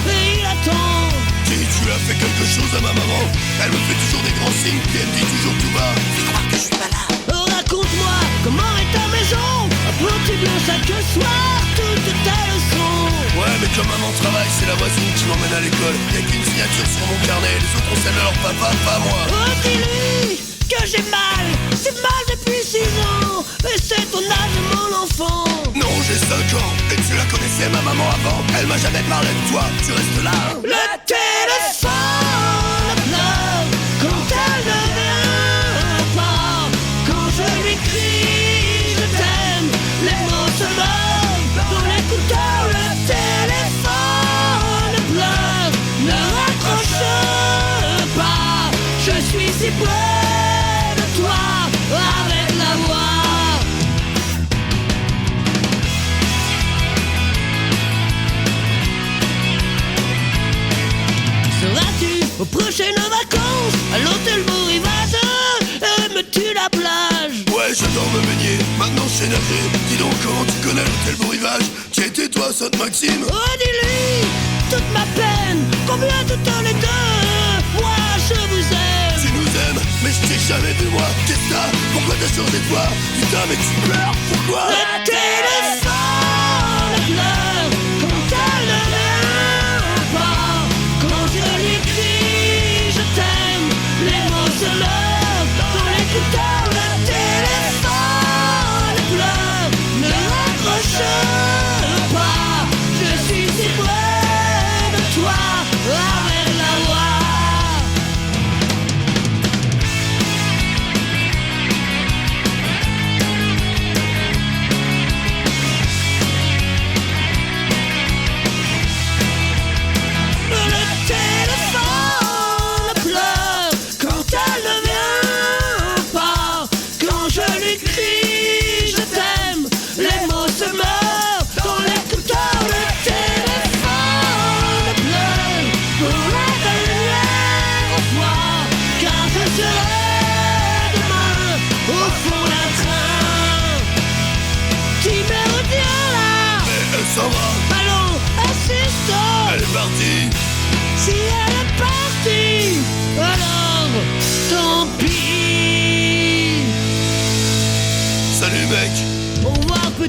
Et il attend. Tu as fait quelque chose à ma maman. Elle me fait toujours des grands signes, puis elle me dit toujours tout bas. Fais croire que je suis pas là. Raconte-moi, comment est ta maison? Apprends-tu bien chaque soir toutes tes leçons? Ouais, mais comme maman travaille, c'est la voisine qui m'emmène à l'école. Y'a qu'une signature sur mon carnet, les autres ont celle de leur papa, pas moi. Oh, dis-lui que j'ai mal, c'est mal depuis 6 ans. Et c'est ton âge, mon enfant. Non, j'ai 5 ans, et tu la connaissais ma maman avant. Elle m'a jamais parlé de toi, tu restes là. Le téléphone pleure quand elle ne vient pas. Quand je lui crie je t'aime, les mots se meurent dans l'écouteur. Le téléphone pleure, ne raccroche pas. Je suis si près de toi avec la voix. Seras-tu aux prochaines vacances à l'hôtel Beau Rivage? Aimes-tu la plage? Ouais, j'adore me baigner, maintenant je sais nager. Dis donc, comment tu connais l'hôtel Beau Rivage? Qui étais toi, Sainte-Maxime? Oh, dis-lui toute ma peine, combien de temps les deux? Moi, je vous aime. Tu nous aimes, mais je t'ai jamais vu moi. Qu'est-ce que ça? Pourquoi t'as changé de toi? Putain, mais tu pleures, pourquoi? Le téléphone pleure quand elle ne vient pas. Quand je lui crie je t'aime, les mots se meurent dans l'écouteur.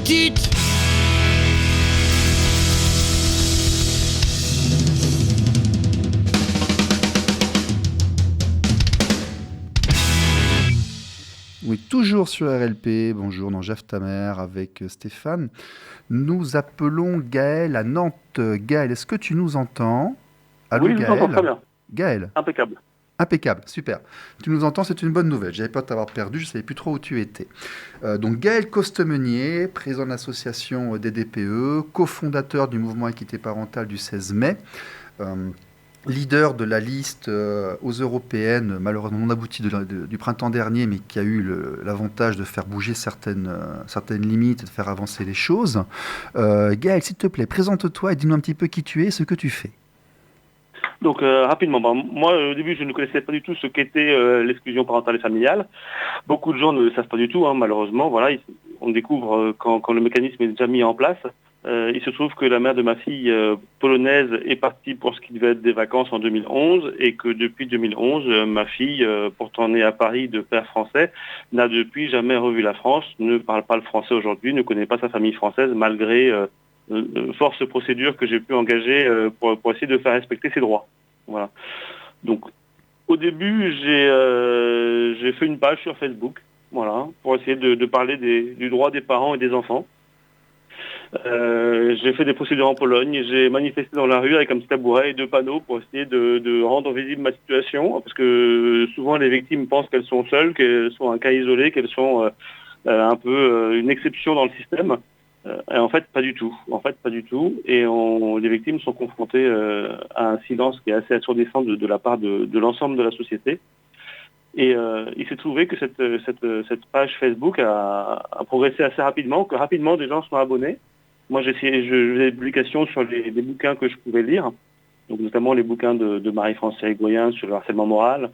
petite. Oui, toujours sur RLP. Bonjour dans Jaf ta mère avec Stéphane. Nous appelons Gaël à Nantes. Gaël, est-ce que tu nous entends? Allô, Oui, je vous entends Gaël? très bien. Gaël, Impeccable. impeccable, super. Tu nous entends, c'est une bonne nouvelle. J'avais peur de t'avoir perdu, je ne savais plus trop où tu étais. Donc Gaël Costemenier, président de l'association des DPE, cofondateur du mouvement équité parentale du 16 mai. Leader de la liste aux européennes, malheureusement non aboutie du printemps dernier, mais qui a eu l'avantage de faire bouger certaines limites et de faire avancer les choses. Gaël, s'il te plaît, présente-toi et dis-nous un petit peu qui tu es et ce que tu fais. Donc rapidement, moi au début je ne connaissais pas du tout ce qu'était l'exclusion parentale et familiale. Beaucoup de gens ne le savent pas du tout, malheureusement. Voilà, on découvre quand le mécanisme est déjà mis en place. Il se trouve que la mère de ma fille polonaise est partie pour ce qui devait être des vacances en 2011 et que depuis 2011, ma fille, pourtant née à Paris de père français, n'a depuis jamais revu la France, ne parle pas le français aujourd'hui, ne connaît pas sa famille française malgré force procédure que j'ai pu engager pour essayer de faire respecter ses droits. Voilà. Donc au début, j'ai fait une page sur Facebook, voilà, pour essayer de parler du droit des parents et des enfants. J'ai fait des procédures en Pologne, j'ai manifesté dans la rue avec un petit tabouret et 2 panneaux pour essayer de rendre visible ma situation, parce que souvent les victimes pensent qu'elles sont seules, qu'elles sont un cas isolé, qu'elles sont un peu une exception dans le système. Et en fait, pas du tout. Et les victimes sont confrontées à un silence qui est assez assourdissant de la part de l'ensemble de la société. Et il s'est trouvé que cette page Facebook a progressé assez rapidement, que rapidement des gens sont abonnés. Moi, je faisais des publications sur des bouquins que je pouvais lire, donc notamment les bouquins de Marie-France Hérigoyen sur le harcèlement moral,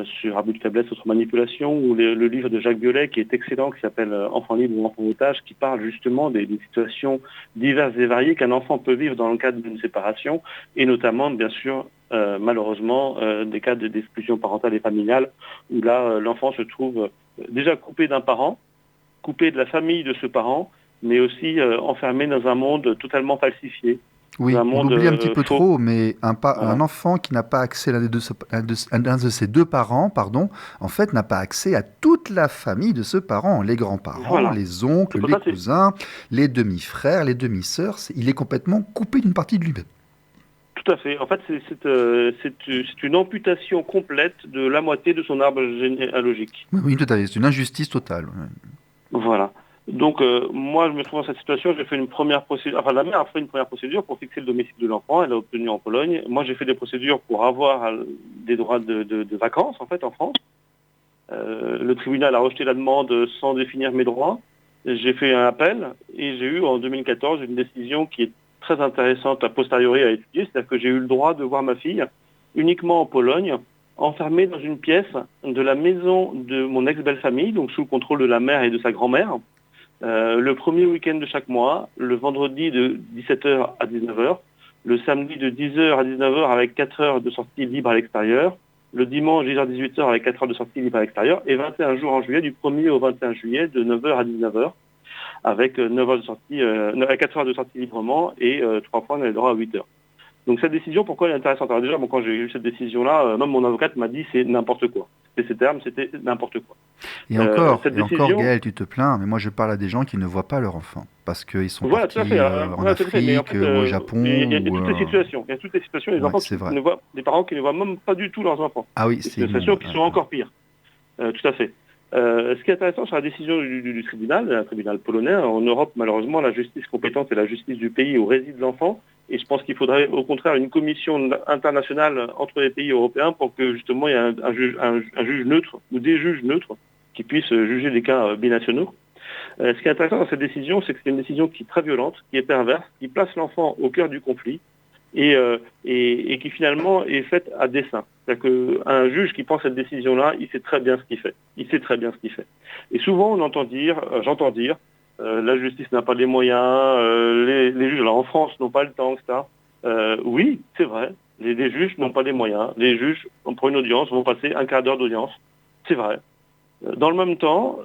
sur abus de faiblesse, autre manipulation, ou le livre de Jacques Violet qui est excellent, qui s'appelle Enfant libre ou enfant otage, qui parle justement des situations diverses et variées qu'un enfant peut vivre dans le cadre d'une séparation, et notamment, bien sûr, malheureusement, des cas d'exclusion parentale et familiale, où là, l'enfant se trouve déjà coupé d'un parent, coupé de la famille de ce parent, mais aussi enfermé dans un monde totalement falsifié. Oui, on oublie un petit peu faux. trop, mais un enfant qui n'a pas accès à l'un de ses 2 parents, en fait, n'a pas accès à toute la famille de ce parent, les grands-parents, Voilà. les oncles, les cousins, les demi-frères, les demi-sœurs. Il est complètement coupé d'une partie de lui-même. Tout à fait. En fait, c'est une amputation complète de la moitié de son arbre généalogique. Oui, tout à fait. C'est une injustice totale. Voilà. Donc, moi, je me trouve dans cette situation. J'ai fait une première procédure. Enfin, la mère a fait une première procédure pour fixer le domicile de l'enfant. Elle a obtenu en Pologne. Moi, j'ai fait des procédures pour avoir des droits de vacances, en fait, en France. Le tribunal a rejeté la demande sans définir mes droits. J'ai fait un appel et j'ai eu en 2014 une décision qui est très intéressante a posteriori à étudier. C'est-à-dire que j'ai eu le droit de voir ma fille uniquement en Pologne, enfermée dans une pièce de la maison de mon ex-belle-famille, donc sous le contrôle de la mère et de sa grand-mère. Le premier week-end de chaque mois, le vendredi de 17h à 19h, le samedi de 10h à 19h avec 4 heures de sortie libre à l'extérieur, le dimanche 10h à 18h avec 4 heures de sortie libre à l'extérieur, et 21 jours en juillet, du 1er au 21 juillet, de 9h à 19h, avec 9 heures de sortie, 4 heures de sortie librement, et 3 fois on a le droit à 8 heures. Donc cette décision, pourquoi elle est intéressante? Alors déjà, quand j'ai eu cette décision-là, même mon avocate m'a dit c'est n'importe quoi. C'était ces termes, c'était n'importe quoi. Et encore, Gaël, tu te plains, mais moi je parle à des gens qui ne voient pas leur enfant, parce qu'ils sont partis en Afrique, ou au Japon. Il y a toutes les situations. Il y a toutes les situations, les enfants des parents qui ne voient même pas du tout leurs enfants. Ah oui, c'est une situation qui sont encore pires. Tout à fait. Ce qui est intéressant sur la décision du tribunal, un tribunal polonais, en Europe, malheureusement, la justice compétente est la justice du pays où réside l'enfant. Et je pense qu'il faudrait au contraire une commission internationale entre les pays européens pour que justement il y ait un juge neutre ou des juges neutres qui puissent juger des cas binationaux. Ce qui est intéressant dans cette décision, c'est que c'est une décision qui est très violente, qui est perverse, qui place l'enfant au cœur du conflit et qui finalement est faite à dessein. C'est-à-dire qu'un juge qui prend cette décision-là, il sait très bien ce qu'il fait. Et souvent j'entends dire, la justice n'a pas les moyens, les juges, alors en France, n'ont pas le temps, etc. Oui, c'est vrai, les juges n'ont pas les moyens. Les juges, pour une audience, vont passer un quart d'heure d'audience. C'est vrai. Dans le même temps,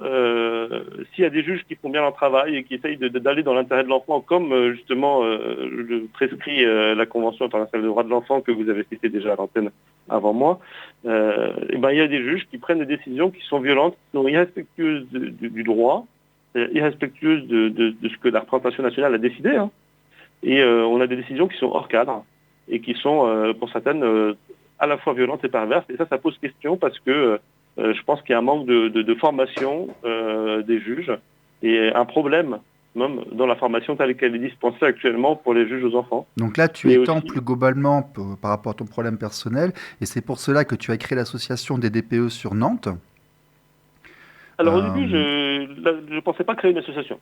s'il y a des juges qui font bien leur travail et qui essayent d'aller dans l'intérêt de l'enfant, comme justement le prescrit la Convention internationale des droits de l'enfant que vous avez citée déjà à l'antenne avant moi, et ben, il y a des juges qui prennent des décisions qui sont violentes, qui sont irrespectueuses du droit, irrespectueuses de ce que la représentation nationale a décidé. Hein. Et on a des décisions qui sont hors cadre et qui sont, pour certaines, à la fois violentes et perverses. Et ça pose question parce que je pense qu'il y a un manque de formation des juges et un problème même dans la formation telle qu'elle est dispensée actuellement pour les juges aux enfants. Donc là, tu étends plus globalement par rapport à ton problème personnel, et c'est pour cela que tu as créé l'association des DPE sur Nantes. Alors au début, je ne pensais pas créer une association.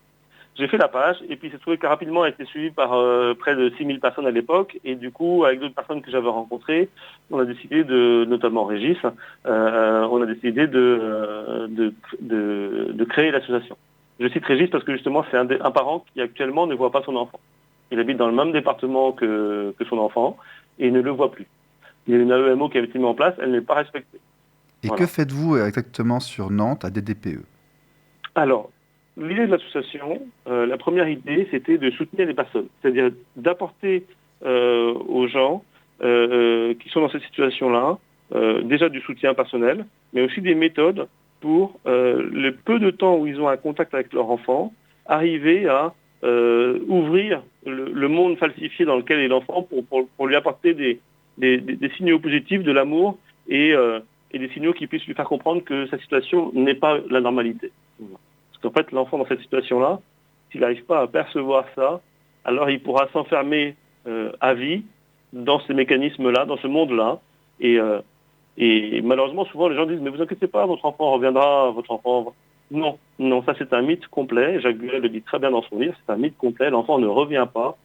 J'ai fait la page, et puis c'est trouvé que rapidement a été suivi par près de 6000 personnes à l'époque, et du coup, avec d'autres personnes que j'avais rencontrées, on a décidé notamment Régis, on a décidé de créer l'association. Je cite Régis parce que justement, c'est un parent qui actuellement ne voit pas son enfant. Il habite dans le même département que son enfant, et il ne le voit plus. Il y a une AEMO qui a été mise en place, elle n'est pas respectée. Et voilà. Que faites-vous exactement sur Nantes à des DPE? Alors, l'idée de l'association, la première idée, c'était de soutenir les personnes, c'est-à-dire d'apporter aux gens qui sont dans cette situation-là, déjà du soutien personnel, mais aussi des méthodes pour le peu de temps où ils ont un contact avec leur enfant, arriver à ouvrir le monde falsifié dans lequel est l'enfant pour lui apporter des signaux positifs, de l'amour et des signaux qui puissent lui faire comprendre que sa situation n'est pas la normalité. Parce qu'en fait, l'enfant dans cette situation-là, s'il n'arrive pas à percevoir ça, alors il pourra s'enfermer à vie dans ces mécanismes-là, dans ce monde-là. Et malheureusement, souvent, les gens disent « Mais vous inquiétez pas, votre enfant reviendra, votre enfant... » Non, ça c'est un mythe complet. Jacques Buret le dit très bien dans son livre, c'est un mythe complet. L'enfant ne revient pas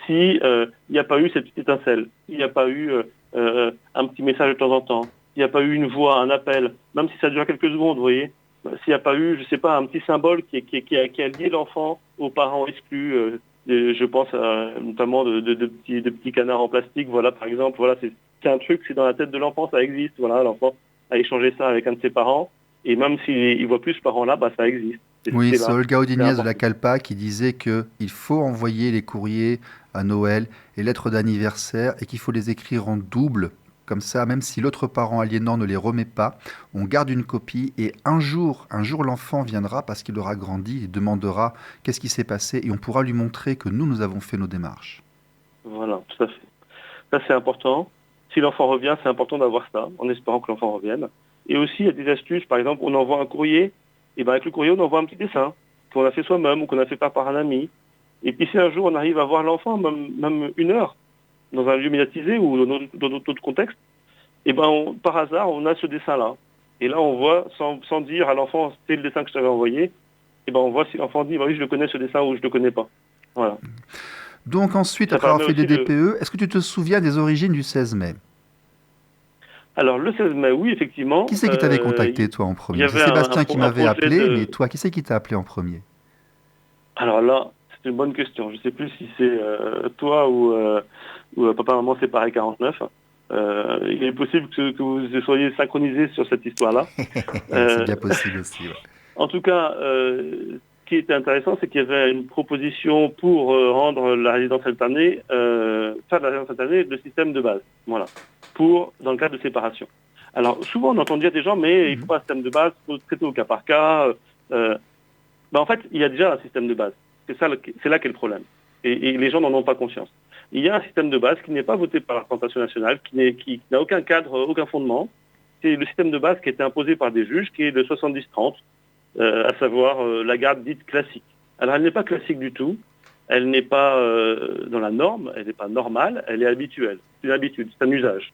si il n'y a pas eu cette petite étincelle, s'il n'y a pas eu un petit message de temps en temps, s'il n'y a pas eu une voix, un appel, même si ça dure quelques secondes, vous voyez. S'il n'y a pas eu, je ne sais pas, un petit symbole qui a lié l'enfant aux parents exclus, je pense notamment de petits canards en plastique, voilà, par exemple, voilà, c'est un truc, c'est dans la tête de l'enfant, ça existe, voilà, l'enfant a échangé ça avec un de ses parents, et même s'il ne voit plus ce parent-là, bah, ça existe. Oui, c'est Olga Odiniez de la Calpa qui disait qu'il faut envoyer les courriers à Noël et lettres d'anniversaire et qu'il faut les écrire en double. Comme ça, même si l'autre parent aliénant ne les remet pas, on garde une copie et un jour l'enfant viendra parce qu'il aura grandi, il demandera qu'est-ce qui s'est passé et on pourra lui montrer que nous avons fait nos démarches. Voilà, tout à fait. Ça, c'est important. Si l'enfant revient, c'est important d'avoir ça, en espérant que l'enfant revienne. Et aussi, il y a des astuces. Par exemple, on envoie un courrier, et bien avec le courrier, on envoie un petit dessin qu'on a fait soi-même ou qu'on a fait par un ami. Et puis si un jour, on arrive à voir l'enfant, même une heure, dans un lieu médiatisé ou dans d'autres contextes, et ben par hasard, on a ce dessin-là. Et là, on voit, sans dire à l'enfant, c'est le dessin que je t'avais envoyé, et ben on voit si l'enfant dit, bah oui, je le connais ce dessin ou je le connais pas. Voilà. Donc ensuite, après avoir fait des DPE, est-ce que tu te souviens des origines du 16 mai? Alors le 16 mai, oui, effectivement. Qui c'est qui t'avait contacté, toi, en premier? C'est Sébastien qui m'avait appelé, mais toi, qui c'est qui t'a appelé en premier? Alors là, c'est une bonne question. Je ne sais plus si c'est toi ou papa, maman séparés 49. Il est possible que vous soyez synchronisés sur cette histoire-là. C'est bien possible aussi. Ouais. En tout cas, ce qui était intéressant, c'est qu'il y avait une proposition pour rendre la résidence alternée, faire de la résidence alternée le système de base. Voilà. Dans le cas de séparation. Alors, souvent, on entend dire des gens, mais il ne faut pas un système de base, il faut traiter au cas par cas. En fait, il y a déjà un système de base. C'est là qu'est le problème. Et les gens n'en ont pas conscience. Il y a un système de base qui n'est pas voté par la représentation nationale, qui n'a aucun cadre, aucun fondement. C'est le système de base qui a été imposé par des juges, qui est de 70-30, à savoir la garde dite classique. Alors, elle n'est pas classique du tout. Elle n'est pas dans la norme, elle n'est pas normale, elle est habituelle. C'est une habitude, c'est un usage.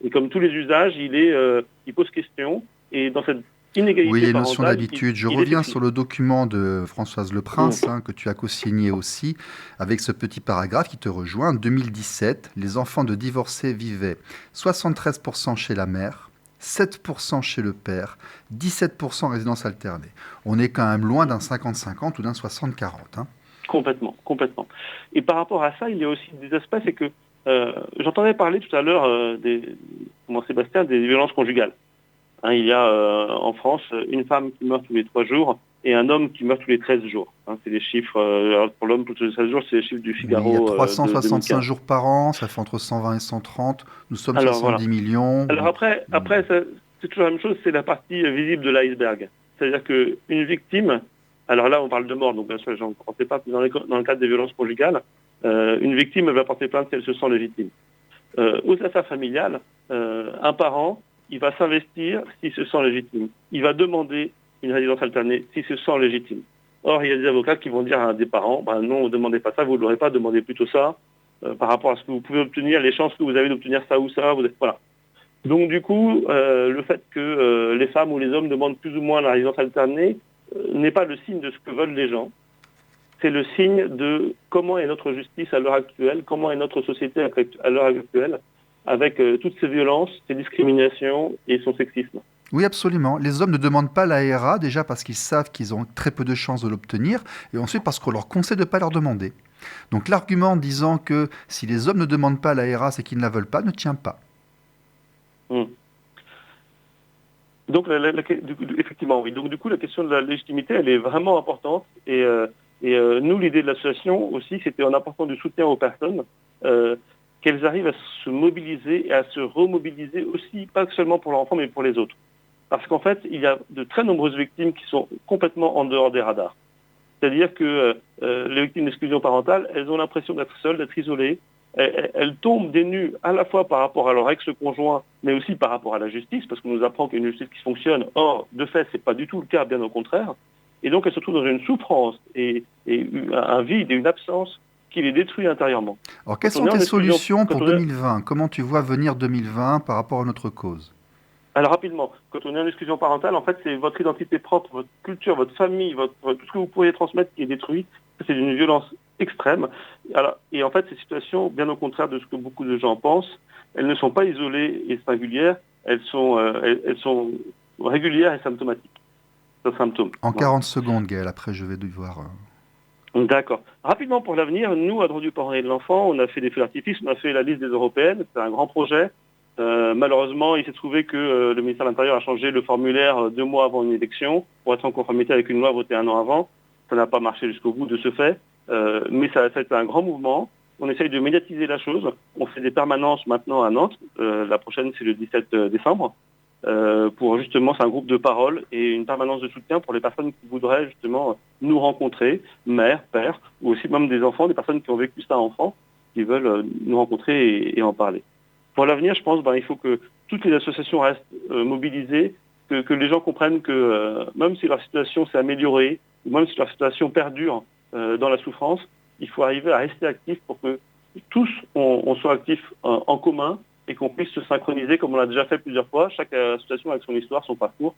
Et comme tous les usages, il pose question. Et dans cette inégalité oui, il y a une parentale, notion d'habitude. Je reviens sur le document de Françoise Leprince, que tu as co-signé aussi, avec ce petit paragraphe qui te rejoint. En 2017, les enfants de divorcés vivaient 73% chez la mère, 7% chez le père, 17% en résidence alternée. On est quand même loin d'un 50-50 ou d'un 60-40. Hein. Complètement. Et par rapport à ça, il y a aussi des aspects, c'est que j'entendais parler tout à l'heure, Sébastien, des violences conjugales. Hein, il y a en France une femme qui meurt tous les 3 jours et un homme qui meurt tous les 13 jours. Hein, c'est les chiffres, alors pour l'homme tous les 13 jours, c'est les chiffres du Figaro. Il y a de 365 2015. jours par an, ça fait entre 120 et 130. Nous sommes Alors, 70 millions. Alors après c'est toujours la même chose, c'est la partie visible de l'iceberg. C'est-à-dire qu'une victime, alors là on parle de mort, donc bien sûr j'en pensais pas, dans le cadre des violences conjugales, une victime elle va porter plainte si elle se sent légitime. Aux affaires familiales, un parent, il va s'investir s'il se sent légitime. Il va demander une résidence alternée s'il se sent légitime. Or, il y a des avocats qui vont dire à des parents, non, ne demandez pas ça, vous ne l'aurez pas, demandez plutôt ça, par rapport à ce que vous pouvez obtenir, les chances que vous avez d'obtenir ça ou ça, voilà. Donc du coup, le fait que les femmes ou les hommes demandent plus ou moins la résidence alternée n'est pas le signe de ce que veulent les gens. C'est le signe de comment est notre justice à l'heure actuelle, comment est notre société à l'heure actuelle, avec toutes ces violences, ces discriminations et son sexisme. Oui, absolument. Les hommes ne demandent pas la RA, déjà parce qu'ils savent qu'ils ont très peu de chances de l'obtenir, et ensuite parce qu'on leur conseille de ne pas leur demander. Donc l'argument disant que si les hommes ne demandent pas la RA, c'est qu'ils ne la veulent pas, ne tient pas. Donc, effectivement, oui. Donc, du coup, la question de la légitimité, elle est vraiment importante. Et nous, l'idée de l'association aussi, c'était en apportant du soutien aux personnes, qu'elles arrivent à se mobiliser et à se remobiliser aussi, pas seulement pour leur enfant, mais pour les autres. Parce qu'en fait, il y a de très nombreuses victimes qui sont complètement en dehors des radars. C'est-à-dire que les victimes d'exclusion parentale, elles ont l'impression d'être seules, d'être isolées. Elles tombent des nues à la fois par rapport à leur ex-conjoint, mais aussi par rapport à la justice, parce qu'on nous apprend qu'il y a une justice qui fonctionne. Or, de fait, c'est pas du tout le cas, bien au contraire. Et donc, elles se trouvent dans une souffrance et un vide et une absence qui les détruit intérieurement. Alors, quelles sont tes solutions pour 2020 ? Comment tu vois venir 2020 par rapport à notre cause ? Alors, rapidement, quand on est en exclusion parentale, en fait, c'est votre identité propre, votre culture, votre famille, tout ce que vous pourriez transmettre qui est détruit. C'est d'une violence extrême. Alors, et en fait, ces situations, bien au contraire de ce que beaucoup de gens pensent, elles ne sont pas isolées et singulières, elles sont régulières et symptomatiques. C'est un symptôme. En 40 secondes, Gaël, après je vais devoir... D'accord. Rapidement pour l'avenir, nous, à droit du parent et de l'enfant, on a fait des feux d'artifice, on a fait la liste des européennes, c'est un grand projet. Malheureusement, il s'est trouvé que le ministère de l'Intérieur a changé le formulaire 2 mois avant une élection pour être en conformité avec une loi votée 1 an avant. Ça n'a pas marché jusqu'au bout de ce fait, mais ça a été un grand mouvement. On essaye de médiatiser la chose. On fait des permanences maintenant à Nantes. La prochaine, c'est le 17 décembre. Pour justement, c'est un groupe de parole et une permanence de soutien pour les personnes qui voudraient justement nous rencontrer, mères, pères, ou aussi même des enfants, des personnes qui ont vécu ça enfant, qui veulent nous rencontrer et en parler. Pour l'avenir, je pense il faut que toutes les associations restent mobilisées, que les gens comprennent que même si leur situation s'est améliorée, ou même si leur situation perdure dans la souffrance, il faut arriver à rester actifs pour que tous on soit actifs en commun et qu'on puisse se synchroniser comme on l'a déjà fait plusieurs fois, chaque association avec son histoire, son parcours,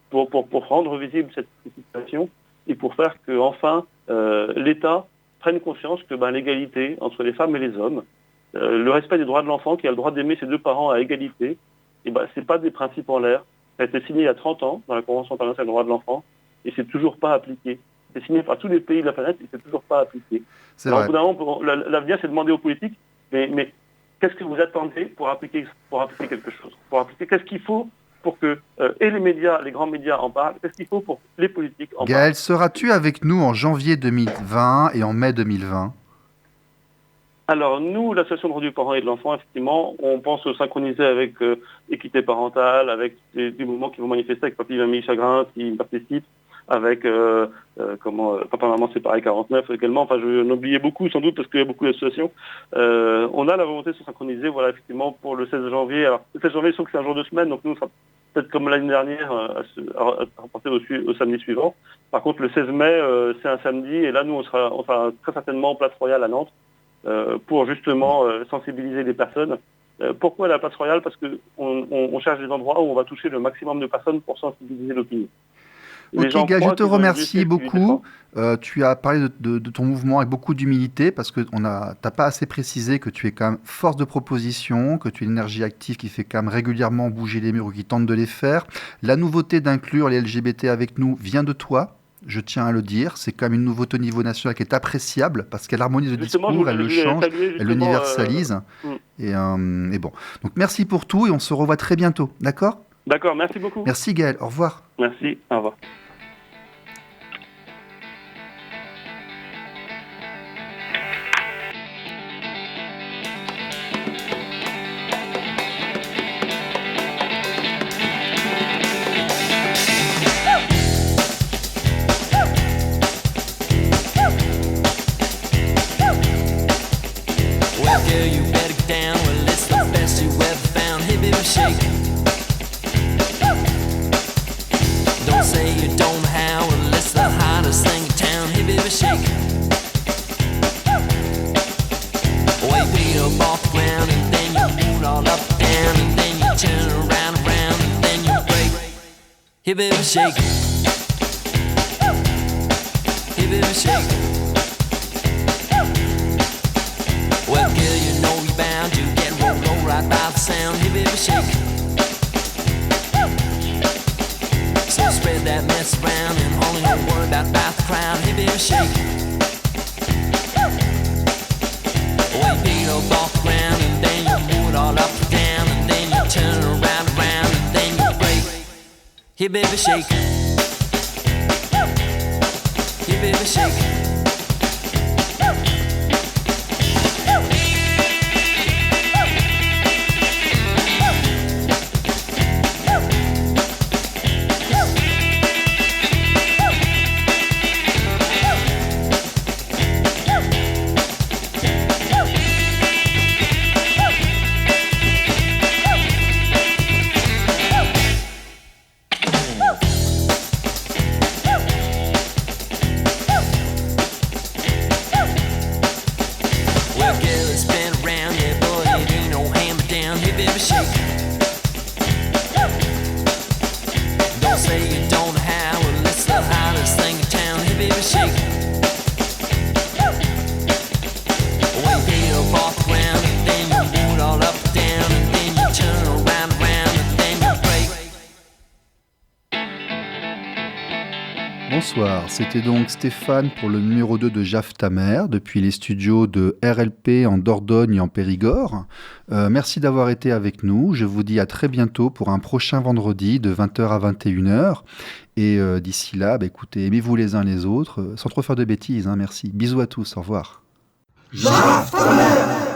pour rendre visible cette situation et pour faire que enfin l'État prenne conscience que l'égalité entre les femmes et les hommes, le respect des droits de l'enfant qui a le droit d'aimer ses 2 parents à égalité, c'est pas des principes en l'air. Ça a été signé il y a 30 ans dans la Convention internationale des droits de l'enfant et c'est toujours pas appliqué. C'est signé par tous les pays de la planète et c'est toujours pas appliqué. Alors, au bout d'un moment, l'avenir, c'est de demander aux politiques, mais qu'est-ce que vous attendez pour appliquer quelque chose ? Qu'est-ce qu'il faut pour que et les médias, les grands médias en parlent ? Qu'est-ce qu'il faut pour que les politiques en parlent ? Gaël, seras-tu avec nous en janvier 2020 et en mai 2020 ? Alors, nous, l'association de droit du parent et de l'enfant, effectivement, on pense se synchroniser avec Équité parentale, avec des mouvements qui vont manifester avec Papy, Mamie, Chagrin, qui participent, avec Papa, Maman, c'est pareil, 49 également. Enfin, je vais en oublier beaucoup, sans doute, parce qu'il y a beaucoup d'associations. On a la volonté de se synchroniser, voilà, effectivement, pour le 16 janvier. Alors, le 16 janvier, je trouve que c'est un jour de semaine, donc nous, on sera peut-être comme l'année dernière, à reporter au samedi suivant. Par contre, le 16 mai, c'est un samedi, et là, nous, on sera très certainement en Place Royale à Nantes, pour justement sensibiliser les personnes. Pourquoi la Place Royale ? Parce qu'on cherche des endroits où on va toucher le maximum de personnes pour sensibiliser l'opinion. Ok, Gaël, je te remercie beaucoup. Tu as parlé de ton mouvement avec beaucoup d'humilité parce que tu n'as pas assez précisé que tu es quand même force de proposition, que tu es une énergie active qui fait quand même régulièrement bouger les murs ou qui tente de les faire. La nouveauté d'inclure les LGBT avec nous vient de toi. Je tiens à le dire, c'est quand même une nouveauté au niveau national qui est appréciable parce qu'elle harmonise le discours, elle le change, elle l'universalise. Et bon. Donc merci pour tout et on se revoit très bientôt, d'accord ? D'accord, merci beaucoup. Merci Gaël, au revoir. Merci, au revoir. Well, girl, you better get down. Well, it's the best you ever found. Hey, baby, shake. Don't say you don't have. Well, it's the hottest thing in town. Hey, baby, shake. Well, you beat up off the ground and then you move all up and down and then you turn around and then you break. Hey, baby, shake. Hey, baby, shake. Well, girl, you know you're bound to get rolled right by the sound. Hey, baby, shake. So spread that mess around and only don't worry about the crowd. Hey, baby, shake. Well, you beat up off the ground and then you move it all up and down and then you turn around and then you break. Hey, baby, shake. Hey, baby, shake. Well, girl, it's been around, yeah, boy, it ain't no hammer down. Hey, baby, shake. Don't say you don't have, well, it's the hottest thing in town. Hey, baby, shake. Well, you beat up off the ground and then you move it all up and down and then you turn around and then you break. Bonsoir, c'était donc Stéphane pour le numéro 2 de Jaf ta mère, depuis les studios de RLP en Dordogne et en Périgord. Merci d'avoir été avec nous. Je vous dis à très bientôt pour un prochain vendredi de 20h à 21h. Et d'ici là, écoutez, aimez-vous les uns les autres, sans trop faire de bêtises. Merci. Bisous à tous, au revoir. Jaf ta mère.